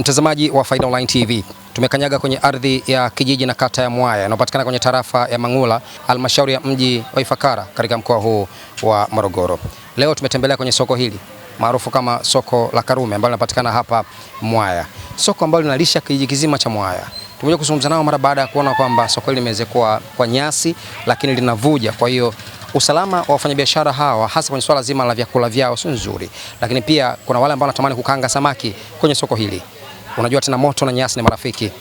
Mtazamaji wa Faida Online TV, tumekanyaga kwenye ardhi ya kijiji na kata ya Mwaya inayopatikana kwenye tarafa ya Mangula, halmashauri ya mji wa Ifakara katika mkoa huu wa Morogoro. Leo tumetembelea kwenye soko hili maarufu kama soko la Karume ambalo linapatikana hapa Mwaya. Soko ambalo linalisha kijiji kizima cha Mwaya. Tumekuja kuzungumza nao mara baada ya kuona kwamba soko hili limezekwa kwa nyasi lakini linavuja. Kwa hiyo usalama wa wafanyabiashara hawa hasa kwenye swala zima la vyakula vyao sio nzuri. Lakini pia kuna wale ambao wanatamani kukaanga samaki kwenye soko hili. Unajua tena moto na nyasi ni marafiki.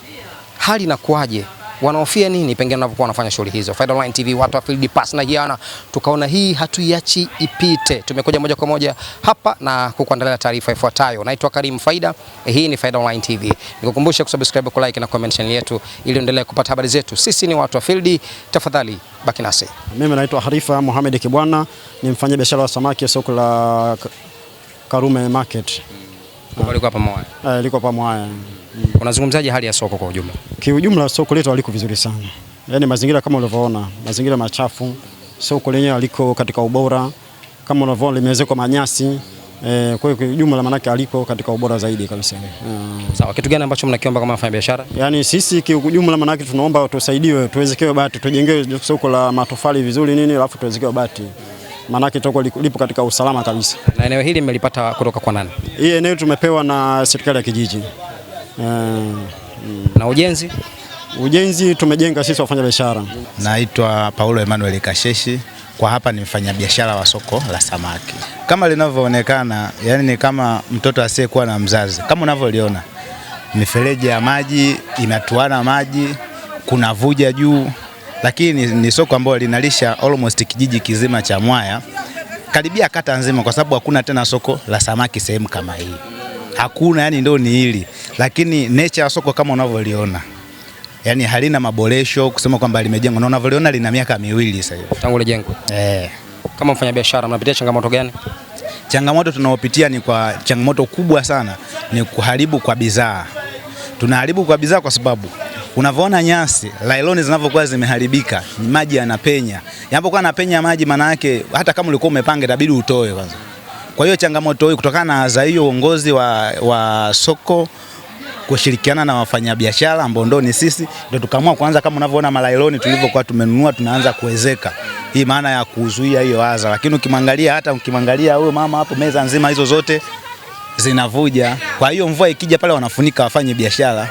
Hali inakuaje? Wanaofia nini pengine wanapokuwa wanafanya shughuli hizo? Faida Online TV, watu wa field pass na hiana, tukaona hii hatuiachi ipite. Tumekuja moja kwa moja hapa na kukuandalia taarifa ifuatayo. Naitwa Karim Faida, hii ni Faida Online TV. Nikukumbusha kusubscribe, ku like na comment channel yetu ili uendelee kupata habari zetu. Sisi ni watu wa field, tafadhali baki nasi. Mimi naitwa Harifa Mohamed Kibwana, ni mfanyabiashara wa samaki soko la Karume Market. Liko hapa Mwaya. Liko hapa Mwaya. Unazungumzaje hali ya soko kwa ujumla? Kiujumla soko letu haliko vizuri sana. Yaani mazingira kama unavyoona, mazingira machafu. Soko lenyewe haliko katika ubora. Kama unavyoona limezekwa manyasi. Kwa hiyo kiujumla maana yake haliko katika ubora zaidi kabisa. Sawa, kitu gani ambacho mnakiomba kama wafanya biashara? Yaani sisi kiujumla maana yake tunaomba tusaidiwe, tuwezekewe bati, tujengewe soko la matofali vizuri nini, alafu tuwezekewe bati. Maana yake toko lipo katika usalama kabisa. Na eneo hili mmelipata kutoka kwa nani? Hii eneo tumepewa na serikali ya kijiji. Na ujenzi? Ujenzi tumejenga sisi wafanya biashara. Naitwa Paulo Emmanuel Kasheshi, kwa hapa ni mfanyabiashara wa soko la samaki. Kama linavyoonekana, yani ni kama mtoto asiyekuwa na mzazi. Kama unavyoliona, mifereji ya maji inatuana maji, kuna vuja juu, lakini ni soko ambalo linalisha almost kijiji kizima cha Mwaya, karibia kata nzima, kwa sababu hakuna tena soko la samaki sehemu kama hii. Hakuna, yani ndio ni hili. Lakini nature ya soko kama unavyoliona, yani halina maboresho kusema kwamba limejengwa. Na unavyoliona lina miaka 2 sasa hivi tangu lijengwe. Kama mfanyabiashara mnapitia changamoto gani? Changamoto tunaopitia ni kwa changamoto kubwa sana, ni kuharibu kwa bidhaa. Tunaharibu kwa bidhaa kwa sababu unavyoona nyasi, lailoni zinavyokuwa zimeharibika, maji yanapenya. Yanapokuwa yanapenya maji, maana yake hata kama ulikuwa umepanga itabidi utoe kwanza. Kwa hiyo changamoto hii kutokana na za hiyo uongozi wa soko kushirikiana na wafanyabiashara ambao ndio ni sisi, ndio tukaamua kwanza, kama unavyoona malailoni tulivyokuwa tumenunua, tunaanza kuwezeka. Hii maana ya kuzuia hiyo adha. Lakini ukimwangalia huyo mama hapo, meza nzima hizo zote zinavuja. Kwa hiyo mvua ikija pale wanafunika wafanye biashara.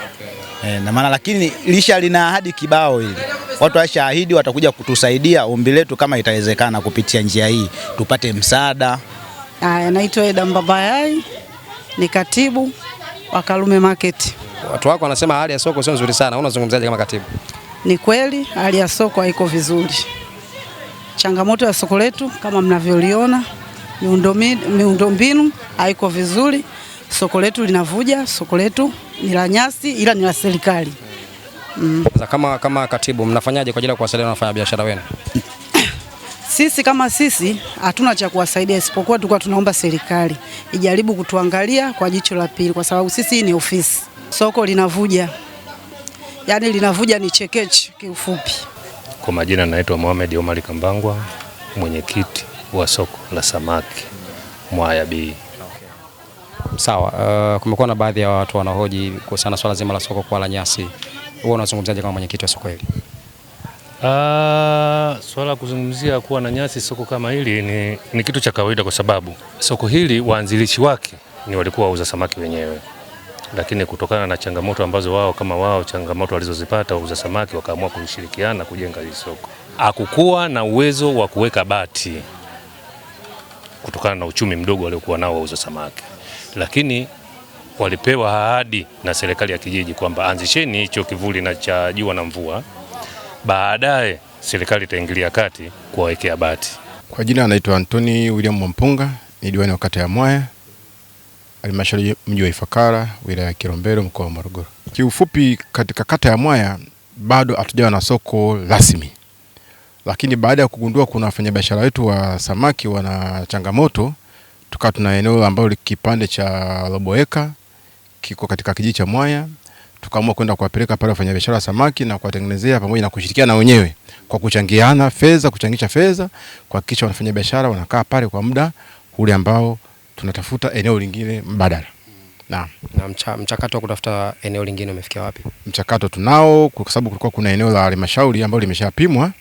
Na maana lakini lisha lina ahadi kibao hili. Watu washaahidi watakuja kutusaidia. Ombi letu kama itawezekana kupitia njia hii tupate msaada. Naitwa Eda Mbabayai, ni katibu wa Karume Market. Watu wako wanasema hali ya soko sio nzuri sana. Unazungumzaje kama katibu? Ni kweli hali ya soko haiko vizuri. Changamoto ya soko letu kama mnavyoliona, miundombinu haiko vizuri. Soko letu linavuja, soko letu ni la nyasi ila ni la serikali. Kama katibu mnafanyaje kwa ajili ya kuwasaidia wafanyabiashara wenu? Sisi hatuna cha kuwasaidia isipokuwa tulikuwa tunaomba serikali ijaribu kutuangalia kwa jicho la pili, kwa sababu sisi ni ofisi. Soko linavuja. Yaani linavuja ni chekechi kiufupi. Kwa majina naitwa Mohamed Omar Kambangwa, mwenyekiti wa soko la samaki Mwaya B. Sawa, kumekuwa na baadhi ya watu wanahoji kuhusiana swala zima la soko kwa la nyasi. Wewe unazungumzaje kama mwenyekiti wa soko hili? Swala kuzungumzia kuwa na nyasi soko kama hili ni kitu cha kawaida, kwa sababu soko hili waanzilishi wake ni walikuwa wauza samaki wenyewe. Lakini kutokana na changamoto ambazo changamoto walizozipata wauza samaki, wakaamua kushirikiana kujenga hili soko. Hakukuwa na uwezo wa kuweka bati kutokana na uchumi mdogo waliokuwa nao wauza samaki. Lakini walipewa ahadi na serikali ya kijiji kwamba anzisheni hicho kivuli na cha jua na mvua. Baadaye serikali itaingilia kati kuwawekea bati. Kwa jina anaitwa Anthony William Mwampunga, ni diwani wa kata ya Mwaya, halmashauri mji wa Ifakara, wilaya ya Kilombero, mkoa wa Morogoro. Kiufupi, katika kata ya Mwaya bado hatujawa na soko rasmi. Lakini baada ya kugundua kuna wafanyabiashara wetu wa samaki wana changamoto, tukawa tuna eneo ambalo kipande cha robo eka kiko katika kijiji cha Mwaya. Tukaamua kwenda kuwapeleka pale wafanyabiashara wa samaki na kuwatengenezea pamoja na kushirikiana na wenyewe kwa kuchangiana fedha, kuchangisha fedha, kuhakikisha wanafanya biashara wanakaa pale kwa muda ule ambao tunatafuta eneo lingine mbadala. Naam. Na mchakato wa kutafuta eneo lingine umefikia wapi? Mchakato tunao kwa sababu kulikuwa kuna eneo la halmashauri ambalo limeshapimwa.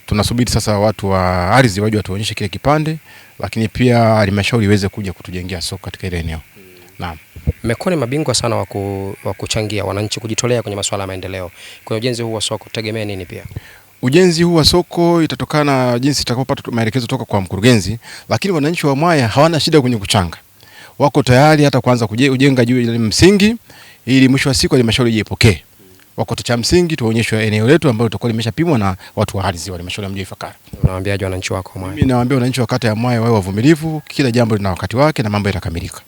Tunasubiri sasa watu wa ardhi waje watuonyeshe kile kipande, lakini pia halmashauri iweze kuja kutujengea soko katika ile eneo. Naam. Mmekuwa ni mabingwa sana wa kuchangia wananchi kujitolea kwenye masuala ya maendeleo. Kwenye ujenzi huu wa soko tegemea nini pia? Ujenzi huu wa soko itatokana na jinsi itakapopata maelekezo toka kwa mkurugenzi, lakini wananchi wa Mwaya hawana shida kwenye kuchanga. Wako tayari hata kuanza kujenga juu ya msingi ili mwisho wa siku halmashauri ijipokee. Wako cha msingi tuonyeshwe eneo letu ambalo litakuwa limeshapimwa na watu wa ardhi wa halmashauri ya mji wa Ifakara. Unawaambiaje wananchi wako wa Mwaya? Mimi nawaambia wananchi wa kata ya Mwaya wawe wavumilivu, kila jambo lina wakati wake na mambo yatakamilika.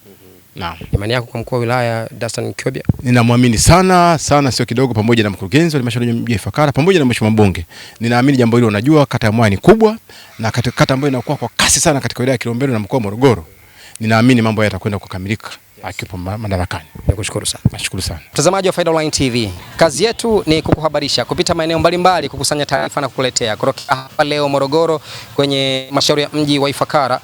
Naam. Imani yako kwa mkuu wa wilaya Dastan Kiobia? Ninamwamini sana sio kidogo, pamoja na mkurugenzi wa halmashauri ya mji wa Ifakara pamoja na mheshimiwa mbunge. Ninaamini jambo hilo, unajua kata ya Mwaya ni kubwa na kata ambayo inakuwa kwa kasi sana katika wilaya ya Kilombero na mkoa wa Morogoro. Ninaamini mambo yatakwenda kukamilika akipo madarakani. Nikushukuru sana. Nashukuru sana. Mtazamaji wa Faida Online TV, kazi yetu ni kukuhabarisha kupita maeneo mbalimbali, kukusanya taarifa na kukuletea kutoka hapa leo Morogoro kwenye halmashauri ya mji wa Ifakara,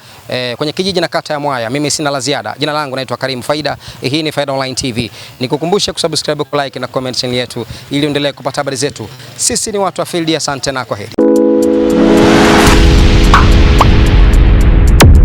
kwenye kijiji na kata ya Mwaya. Mimi sina la ziada. Jina langu naitwa Karim Faida. Hii ni Faida Online TV. Nikukumbushe kusubscribe, like na comment channel yetu ili uendelee kupata habari zetu. Sisi ni watu wa field. Asante na kwaheri.